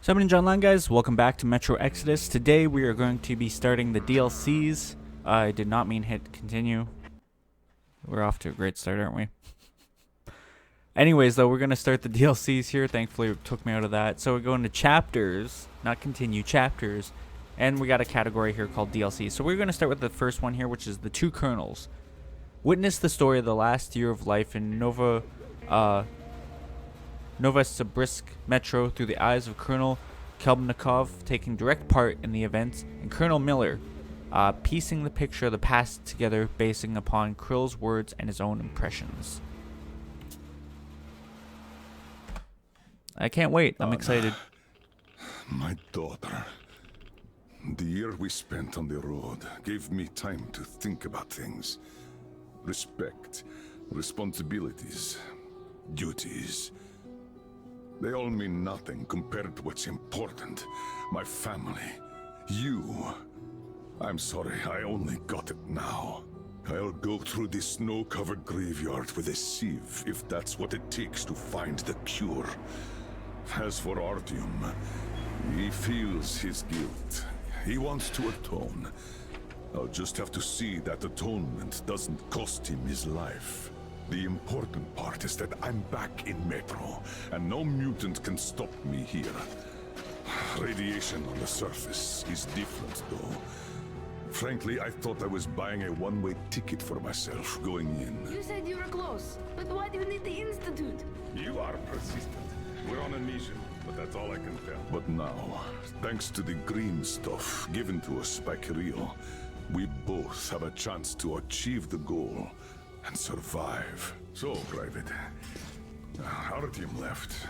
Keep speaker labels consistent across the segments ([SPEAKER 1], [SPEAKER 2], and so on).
[SPEAKER 1] So I'm John Lang, guys. Welcome back to Metro Exodus. Today we are going to be starting the DLCs. I did not mean hit continue. We're off to a great start, aren't we? Anyways, though, we're going to start the DLCs here. Thankfully, it took me out of that. So we're going to chapters, not continue, chapters. And we got a category here called DLC. So we're going to start with the first one here, which is the two colonels. Witness the story of the last year of life in Novosibirsk Metro through the eyes of Colonel Kelbnikov, taking direct part in the events, and Colonel Miller, piecing the picture of the past together, basing upon Krill's words and his own impressions. I can't wait. I'm excited.
[SPEAKER 2] My daughter. The year we spent on the road gave me time to think about things. Respect, responsibilities, duties. They all mean nothing compared to what's important. My family. You. I'm sorry, I only got it now. I'll go through this snow-covered graveyard with a sieve if that's what it takes to find the cure. As for Artyom, he feels his guilt. He wants to atone. I'll just have to see that atonement doesn't cost him his life. The important part is that I'm back in Metro, and no mutant can stop me here. Radiation on the surface is different, though. Frankly, I thought I was buying a one-way ticket for myself going in.
[SPEAKER 3] You said you were close, but why do you need the Institute?
[SPEAKER 2] You are persistent. We're on a mission, but that's all I can tell. But now, thanks to the green stuff given to us by Kirill, we both have a chance to achieve the goal and survive. So, Private, Artyom left.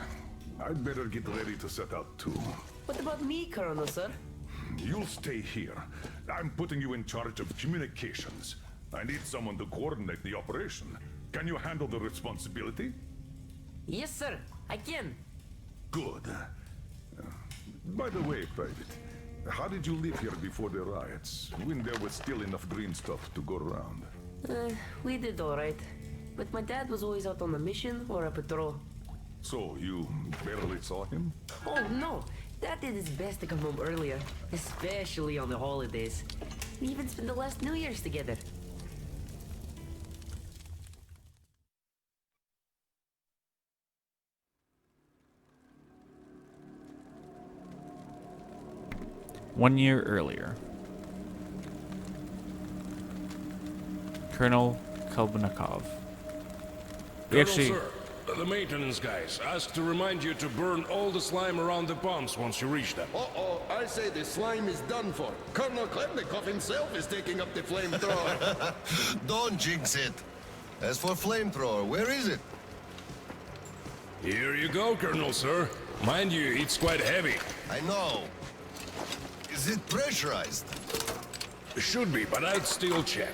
[SPEAKER 2] I'd better get ready to set out too.
[SPEAKER 3] What about me, Colonel, sir?
[SPEAKER 2] You'll stay here. I'm putting you in charge of communications. I need someone to coordinate the operation. Can you handle the responsibility?
[SPEAKER 3] Yes, sir. I can.
[SPEAKER 2] Good. By the way, Private, how did you live here before the riots, when there was still enough green stuff to go around?
[SPEAKER 3] We did all right. But my dad was always out on a mission or a patrol.
[SPEAKER 2] So, you barely saw him?
[SPEAKER 3] Oh, no. Dad did his best to come home earlier, especially on the holidays. We even spent the last New Year's together.
[SPEAKER 1] One year earlier. Colonel Kelbnikov.
[SPEAKER 4] Sir, the maintenance guys asked to remind you to burn all the slime around the pumps once you reach them.
[SPEAKER 5] Uh-oh, I say the slime is done for. Colonel Klebnikov himself is taking up the flamethrower.
[SPEAKER 6] Don't jinx it. As for flamethrower, where is it?
[SPEAKER 4] Here you go, Colonel, sir. Mind you, it's quite heavy.
[SPEAKER 6] I know. Is it pressurized?
[SPEAKER 4] Should be, but I'd still check.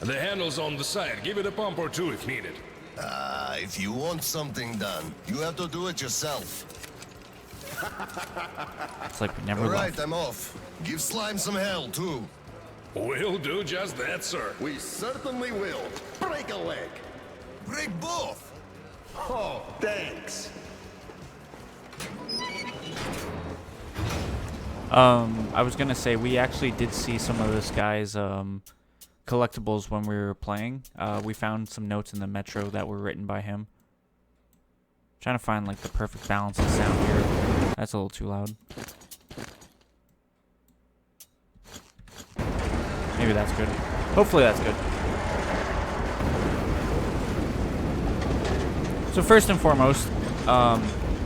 [SPEAKER 4] The handle's on the side. Give it a pump or two if needed.
[SPEAKER 6] If you want something done, you have to do it yourself.
[SPEAKER 1] It's like we never
[SPEAKER 6] All
[SPEAKER 1] left.
[SPEAKER 6] right, I'm off. Give slime some hell, too.
[SPEAKER 4] We'll do just that, sir.
[SPEAKER 5] We certainly will. Break a leg.
[SPEAKER 6] Break both.
[SPEAKER 5] Oh, thanks.
[SPEAKER 1] I was gonna say we actually did see some of this guy's collectibles when we were playing. We found some notes in the Metro that were written by him. Trying to find like the perfect balance of sound here. That's a little too loud. Maybe that's good. Hopefully that's good. So first and foremost,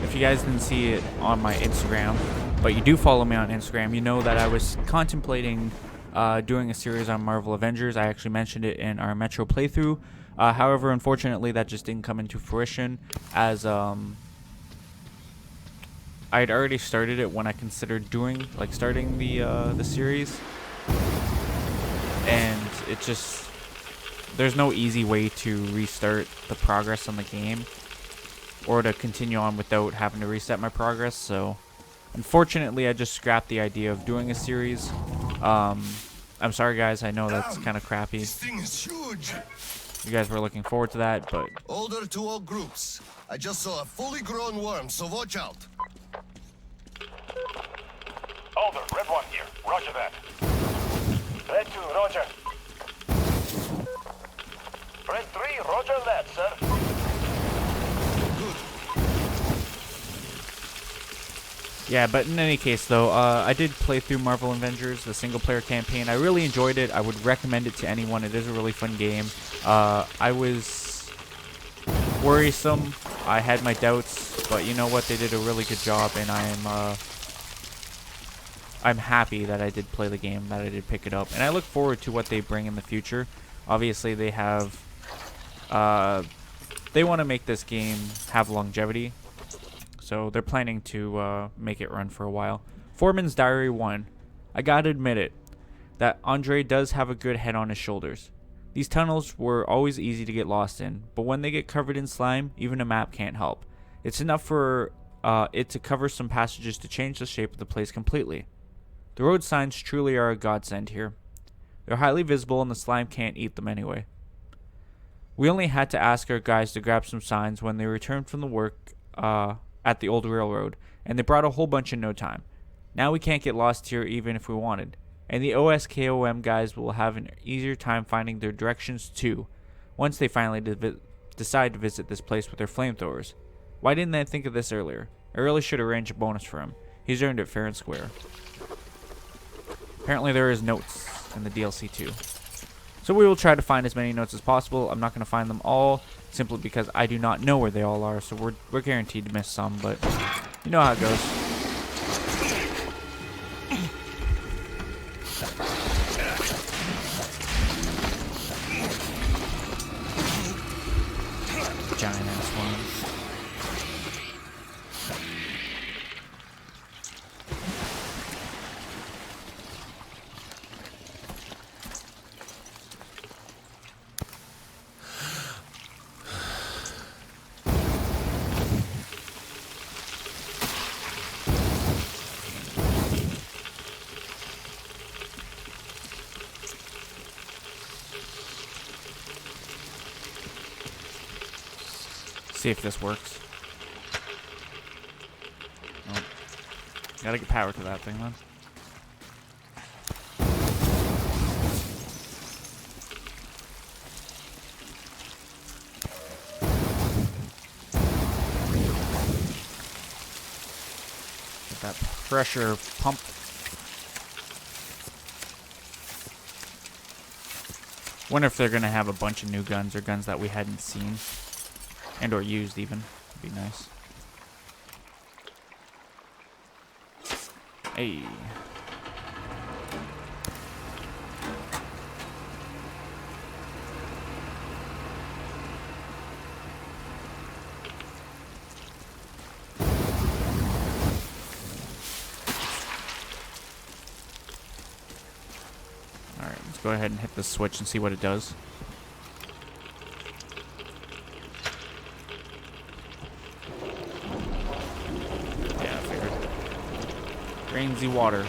[SPEAKER 1] if you guys didn't see it on my Instagram, but you do follow me on Instagram, you know that I was contemplating doing a series on Marvel Avengers. I actually mentioned it in our Metro playthrough. However, unfortunately, that just didn't come into fruition, as I had already started it when I considered starting the series, and it just, there's no easy way to restart the progress on the game or to continue on without having to reset my progress. So unfortunately, I just scrapped the idea of doing a series. I'm sorry, guys. I know that's kind of crappy.
[SPEAKER 6] This thing is huge.
[SPEAKER 1] You guys were looking forward to that, but
[SPEAKER 6] Order to all groups. I just saw a fully grown worm, so watch out.
[SPEAKER 7] Over, Red 1 here. Roger that. Red 2, roger. Red 3, roger that, sir.
[SPEAKER 1] Yeah, but in any case, though, I did play through Marvel Avengers, the single-player campaign. I really enjoyed it. I would recommend it to anyone. It is a really fun game. I was worrisome. I had my doubts, but you know what? They did a really good job, and I'm happy that I did play the game, that I did pick it up, and I look forward to what they bring in the future. Obviously, they have, they want to make this game have longevity. So they're planning to make it run for a while. Foreman's Diary 1. I gotta admit it, that Andre does have a good head on his shoulders. These tunnels were always easy to get lost in, but when they get covered in slime, even a map can't help. It's enough for it to cover some passages to change the shape of the place completely. The road signs truly are a godsend here. They're highly visible and the slime can't eat them anyway. We only had to ask our guys to grab some signs when they returned from the work at the old railroad, and they brought a whole bunch in no time. Now we can't get lost here even if we wanted, and the OSKOM guys will have an easier time finding their directions too, once they finally decide to visit this place with their flamethrowers. Why didn't I think of this earlier? I really should arrange a bonus for him. He's earned it fair and square. Apparently there is notes in the DLC too. So we will try to find as many notes as possible. I'm not going to find them all, simply because I do not know where they all are, so we're guaranteed to miss some, but you know how it goes. Giant ass one. See if this works. Oh. Gotta get power to that thing then. Get that pressure pump. Wonder if they're gonna have a bunch of new guns or guns that we hadn't seen. And or used even. Would be nice. Hey. Alright, let's go ahead and hit the switch and see what it does. Drains the water.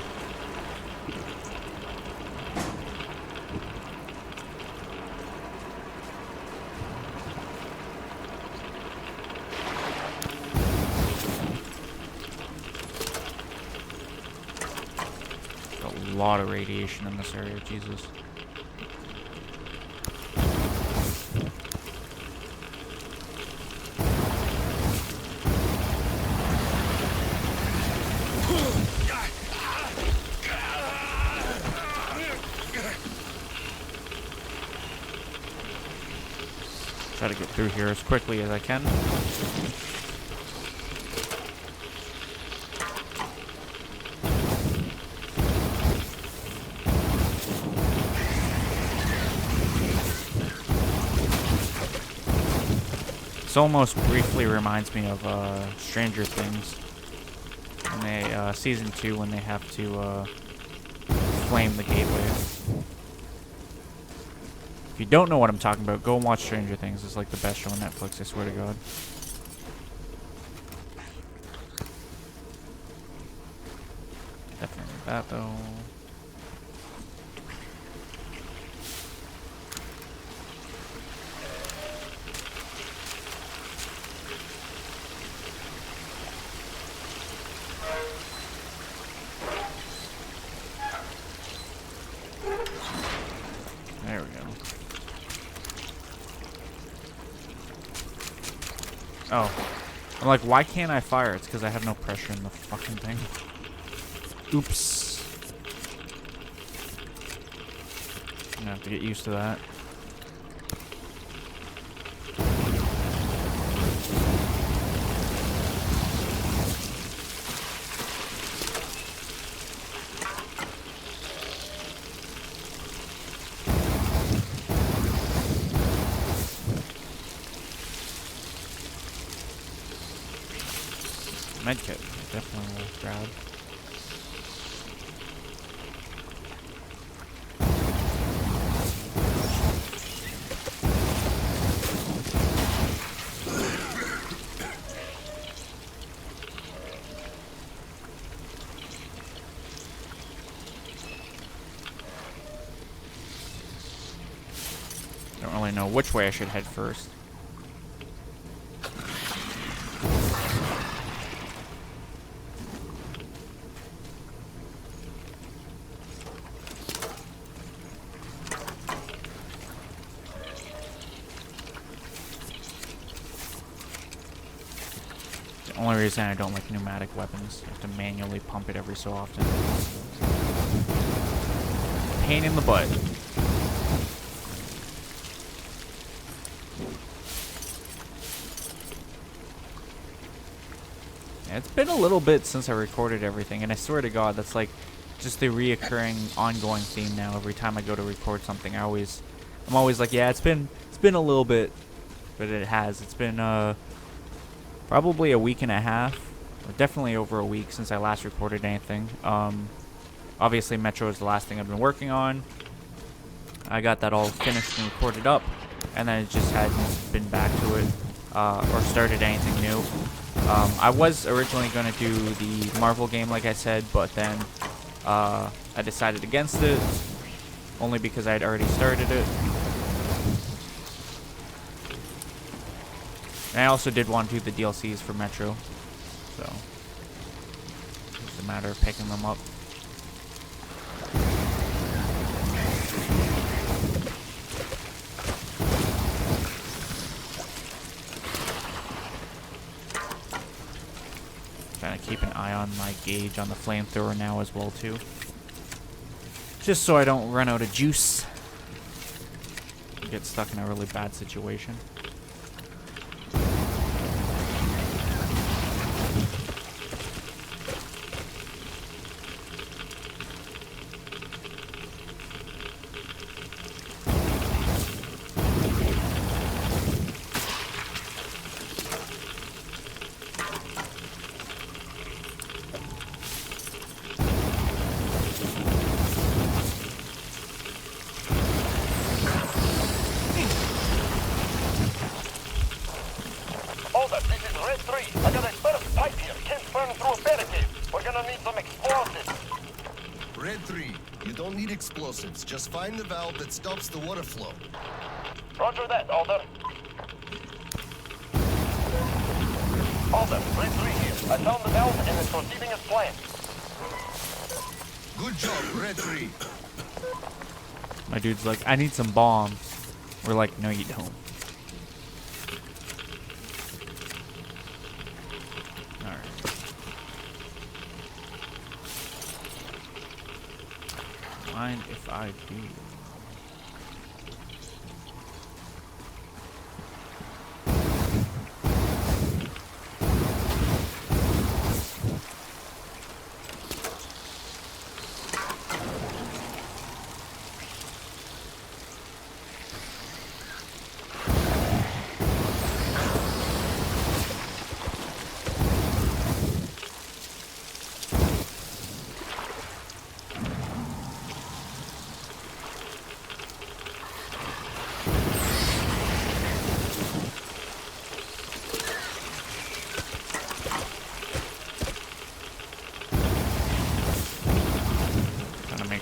[SPEAKER 1] A lot of radiation in this area, Jesus. Try to get through here as quickly as I can. This almost briefly reminds me of Stranger Things. In they, season 2 when they have to flame the gateway. If you don't know what I'm talking about, go and watch Stranger Things. It's like the best show on Netflix, I swear to God. Definitely that though. Oh. I'm like, why can't I fire? It's because I have no pressure in the fucking thing. Oops. I'm gonna have to get used to that. Medkit, definitely will grab. Don't really know which way I should head first. The only reason I don't like pneumatic weapons, I have to manually pump it every so often. Pain in the butt. Yeah, it's been a little bit since I recorded everything, and I swear to God, that's like just the reoccurring, ongoing theme now. Every time I go to record something, I'm always like, yeah, it's been a little bit, but it has. It's been probably a week and a half, or definitely over a week since I last recorded anything. Obviously, Metro is the last thing I've been working on. I got that all finished and recorded up, and then it just hadn't been back to it or started anything new. I was originally going to do the Marvel game, like I said, but then I decided against it, only because I had already started it. And I also did want to do the DLCs for Metro, so it's just a matter of picking them up. Trying to keep an eye on my gauge on the flamethrower now as well too, just so I don't run out of juice and get stuck in a really bad situation.
[SPEAKER 7] Hold up, this is Red 3. I got a burst pipe here. Can't burn through a barricade. We're gonna need some explosives.
[SPEAKER 6] Red 3, you don't need explosives. Just find the valve that stops the water flow.
[SPEAKER 7] Roger that, Alder. Alder, Red 3 here. I found the valve and it's proceeding as planned.
[SPEAKER 6] Good job, Red 3.
[SPEAKER 1] My dude's like, I need some bombs. We're like, no you don't. Alright. Mind if I do?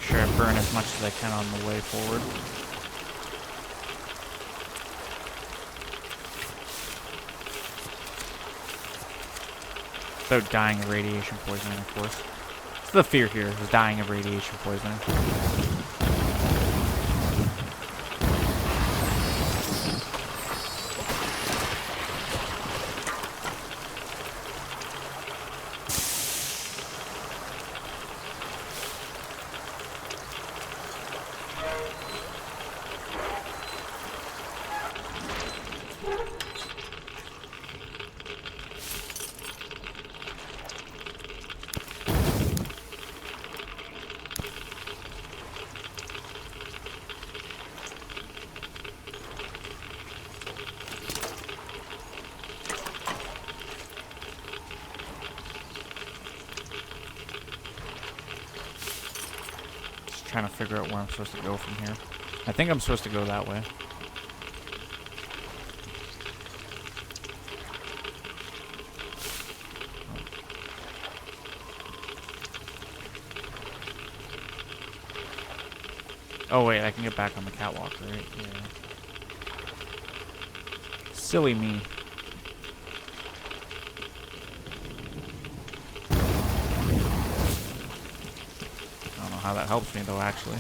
[SPEAKER 1] Sure, I burn as much as I can on the way forward. Without dying of radiation poisoning, of course. It's the fear here, is dying of radiation poisoning. Trying to figure out where I'm supposed to go from here. I think I'm supposed to go that way. Oh wait, I can get back on the catwalk, right? Yeah. Silly me. I don't know how that helps me though, actually.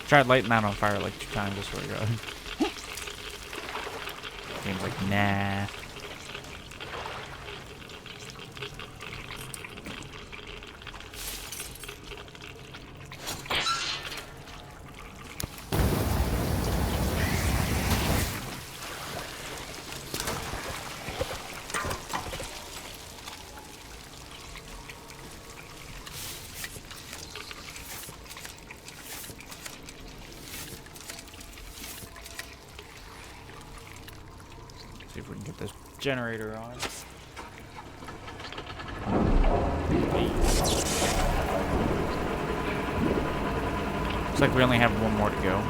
[SPEAKER 1] Tried lighting that on fire like 2 times, I swear to God. Game's like, nah. See if we can get this generator on. Looks like we only have 1 more to go.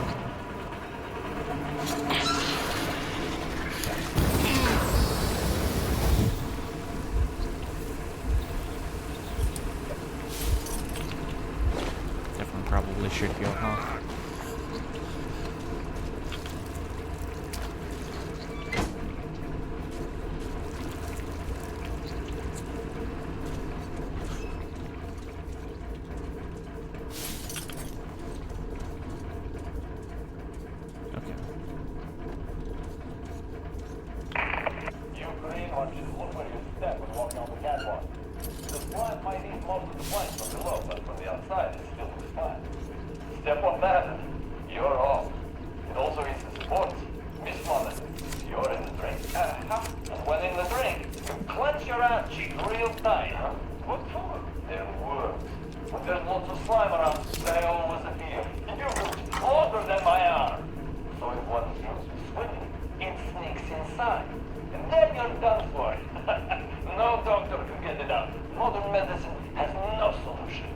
[SPEAKER 1] Definitely probably should go, huh?
[SPEAKER 7] Step on that, you're off. It also is the sport. Miss Mullen, you're in the drink. And when in the drink, you clench your ass cheek real tight, huh? What for? They're worms. When there's lots of slime around, they always appear. You reach closer than my arm. So if one feels you swimming, it sneaks inside. And then you're done for. No doctor can get it out. Modern medicine has no solution.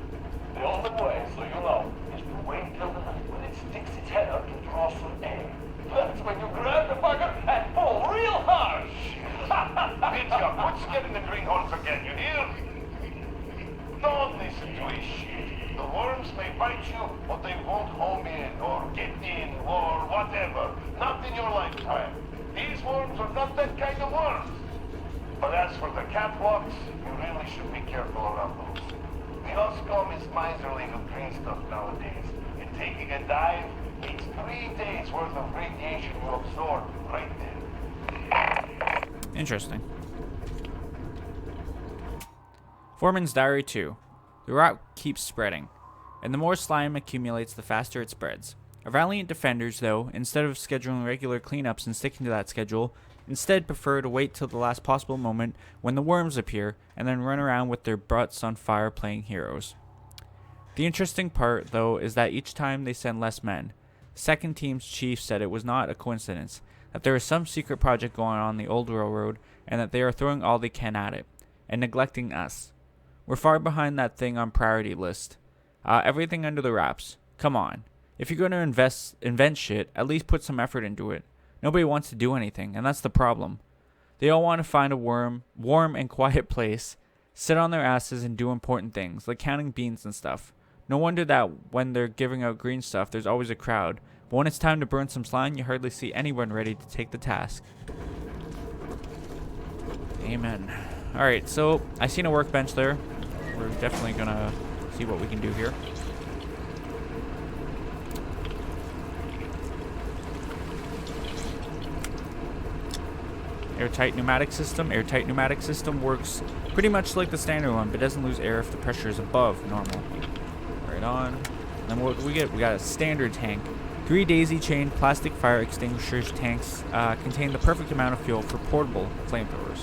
[SPEAKER 7] The only way, so you know, is to wait till the night when it sticks its head out to draw some air. That's when you grab the bugger and pull real hard.
[SPEAKER 8] Mitya, quit scaring the greenhorns again, you hear? Don't listen to his shit. The worms may bite you, but they won't home in, or get in, or whatever. Not in your lifetime. These worms are not that kind of worms. But as for the catwalks, you really should be careful around those. The Oscom is miserly with green stuff nowadays. And taking a dive means 3 days worth of radiation you absorb right there.
[SPEAKER 1] Interesting. Foreman's Diary 2. The rot keeps spreading, and the more slime accumulates, the faster it spreads. Our valiant defenders, though, instead of scheduling regular cleanups and sticking to that schedule, instead prefer to wait till the last possible moment when the worms appear and then run around with their butts on fire playing heroes. The interesting part, though, is that each time they send less men. Second team's chief said it was not a coincidence, that there is some secret project going on the old railroad and that they are throwing all they can at it, and neglecting us. We're far behind that thing on priority list. Everything under the wraps. Come on. If you're going to invent shit, at least put some effort into it. Nobody wants to do anything, and that's the problem. They all want to find a warm and quiet place, sit on their asses and do important things, like counting beans and stuff. No wonder that when they're giving out green stuff, there's always a crowd. But when it's time to burn some slime, you hardly see anyone ready to take the task. Amen. Alright, so I seen a workbench there. We're definitely gonna see what we can do here. Airtight pneumatic system. Airtight pneumatic system works pretty much like the standard one, but doesn't lose air if the pressure is above normal. Right on. And then what do we get? We got a standard tank. 3 daisy-chain plastic fire extinguishers tanks contain the perfect amount of fuel for portable flamethrowers.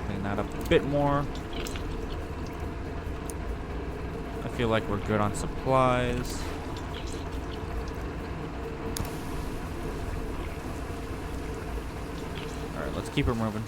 [SPEAKER 1] Clean that up a bit more. I feel like we're good on supplies. Alright, let's keep her moving.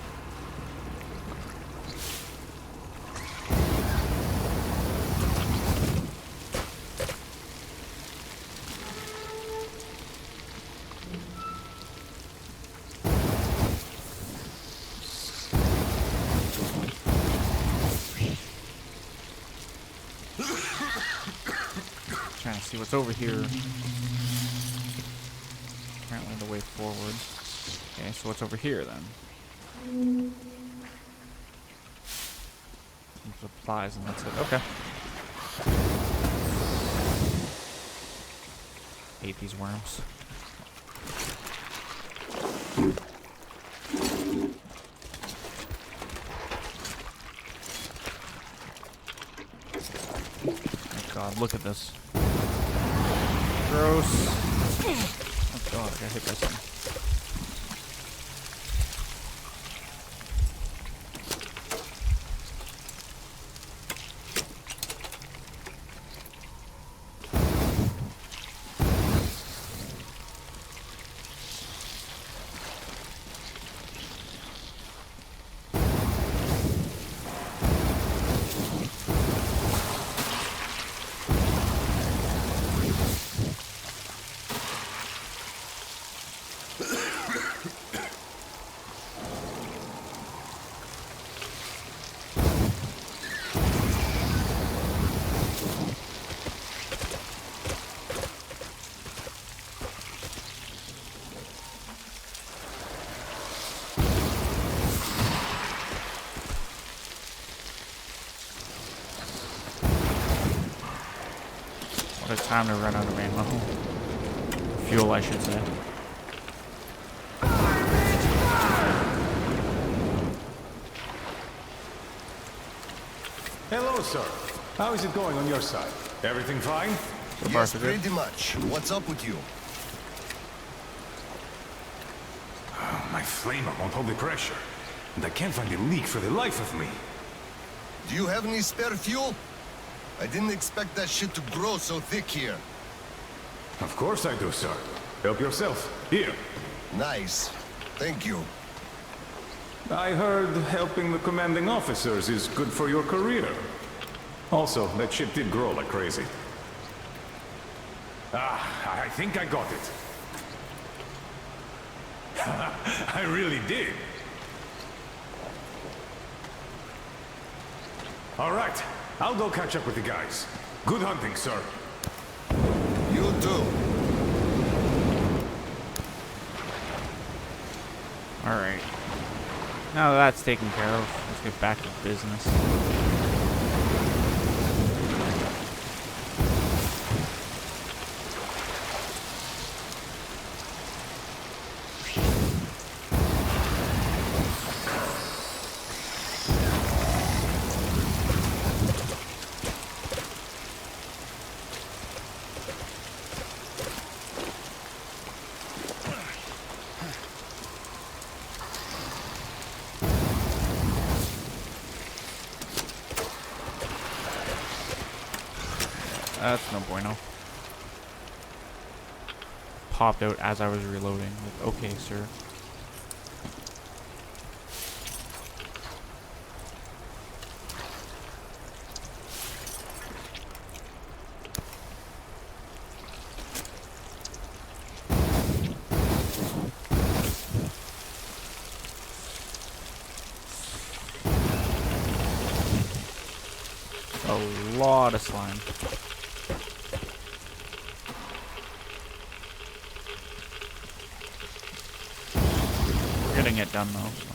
[SPEAKER 1] Trying to see what's over here. Apparently the way forward. Okay, so what's over here then? Some supplies and that's it. Okay. Hate these worms. Oh god, look at this. Gross. Oh god, I got hit by something. What a time to run out of ammo. Fuel, I should say.
[SPEAKER 9] Hello, sir. How is it going on your side? Everything fine?
[SPEAKER 6] Yes, pretty much. What's up with you?
[SPEAKER 9] Oh, my flamer won't hold the pressure. And I can't find a leak for the life of me.
[SPEAKER 6] Do you have any spare fuel? I didn't expect that shit to grow so thick here.
[SPEAKER 9] Of course I do, sir. Help yourself. Here.
[SPEAKER 6] Nice. Thank you.
[SPEAKER 9] I heard helping the commanding officers is good for your career. Also, that shit did grow like crazy. Ah, I think I got it. I really did. All right. I'll go catch up with the guys. Good hunting, sir.
[SPEAKER 6] You too.
[SPEAKER 1] Alright. Now that that's taken care of, let's get back to business. That's no bueno. Popped out as I was reloading. Like, okay, sir. A lot of slime. We're getting it done though. So.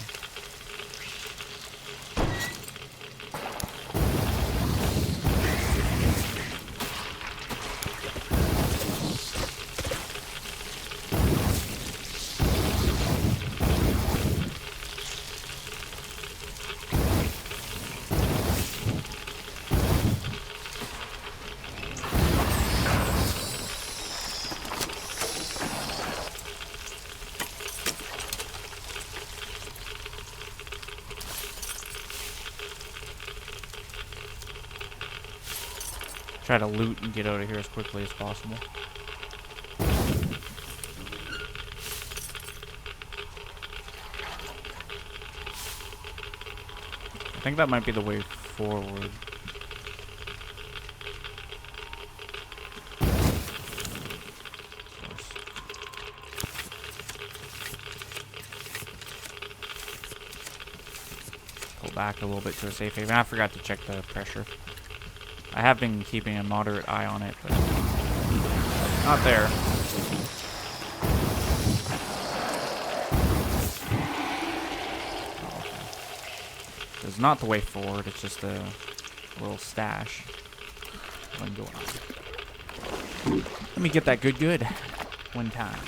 [SPEAKER 1] Try to loot and get out of here as quickly as possible. I think that might be the way forward. Pull back a little bit to a safe haven. I forgot to check the pressure. I have been keeping a moderate eye on it, but not there. It's not the way forward, it's just a little stash. One going on. Let me get that good one time.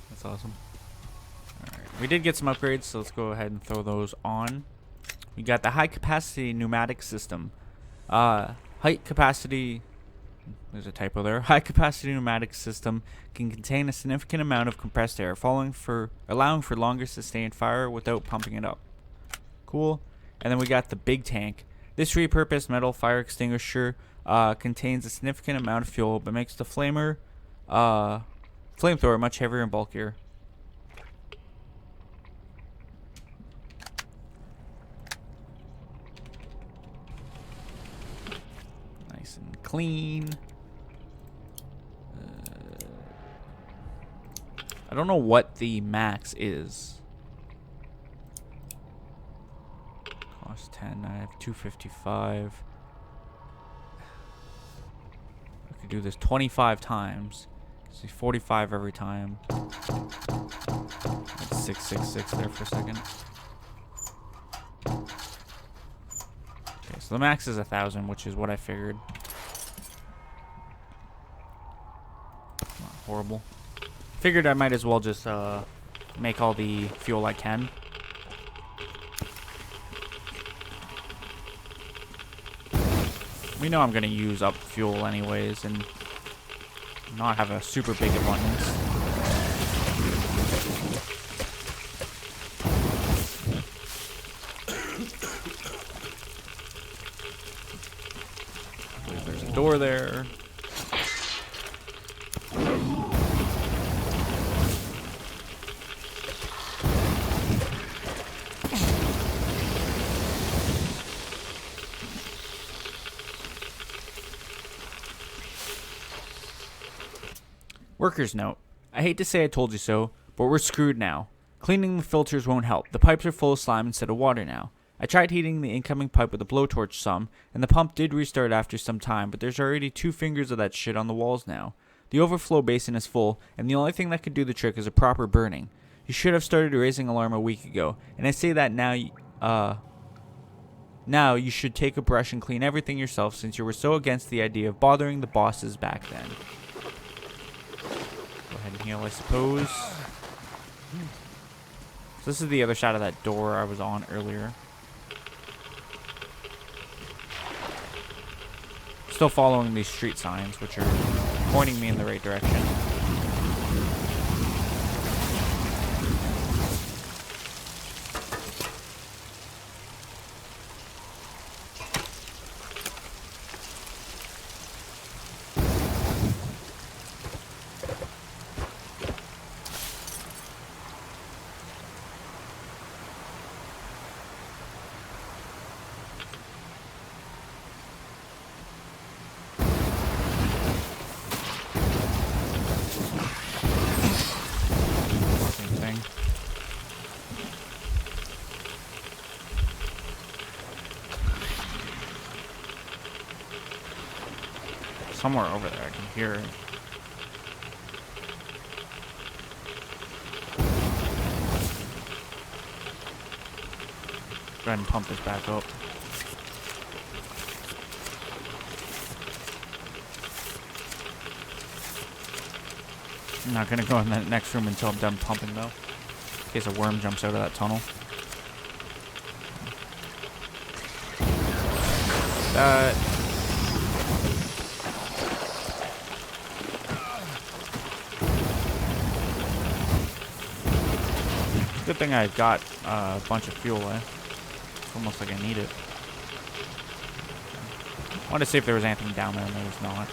[SPEAKER 1] That's awesome. Alright, we did get some upgrades, so let's go ahead and throw those on. We got the high capacity pneumatic system. Height capacity, there's a typo there. High capacity pneumatic system can contain a significant amount of compressed air, allowing for longer sustained fire without pumping it up. Cool. And then we got the big tank. This repurposed metal fire extinguisher contains a significant amount of fuel, but makes the flamethrower much heavier and bulkier. Nice and clean. I don't know what the max is. Cost 10. I have 255. I could do this 25 times. See, 45 every time. That's 666 there for a second. Okay, so the max is 1,000, which is what I figured. Not horrible. Figured I might as well just make all the fuel I can. We know I'm gonna use up fuel anyways, and not have a super big abundance. I believe there's a door there. Worker's note. I hate to say I told you so, but we're screwed now. Cleaning the filters won't help. The pipes are full of slime instead of water now. I tried heating the incoming pipe with a blowtorch some, and the pump did restart after some time, but there's already 2 fingers of that shit on the walls now. The overflow basin is full, and the only thing that could do the trick is a proper burning. You should have started a raising alarm a week ago, and I say that now you should take a brush and clean everything yourself since you were so against the idea of bothering the bosses back then. Go ahead and heal, I suppose. So this is the other side of that door I was on earlier. Still following these street signs, which are pointing me in the right direction. somewhere over there. I can hear it. Go ahead and pump this back up. I'm not gonna go in that next room until I'm done pumping, though. In case a worm jumps out of that tunnel. Good thing I got a bunch of fuel, eh? It's almost like I need it. I wanted to see if there was anything down there, and there was not.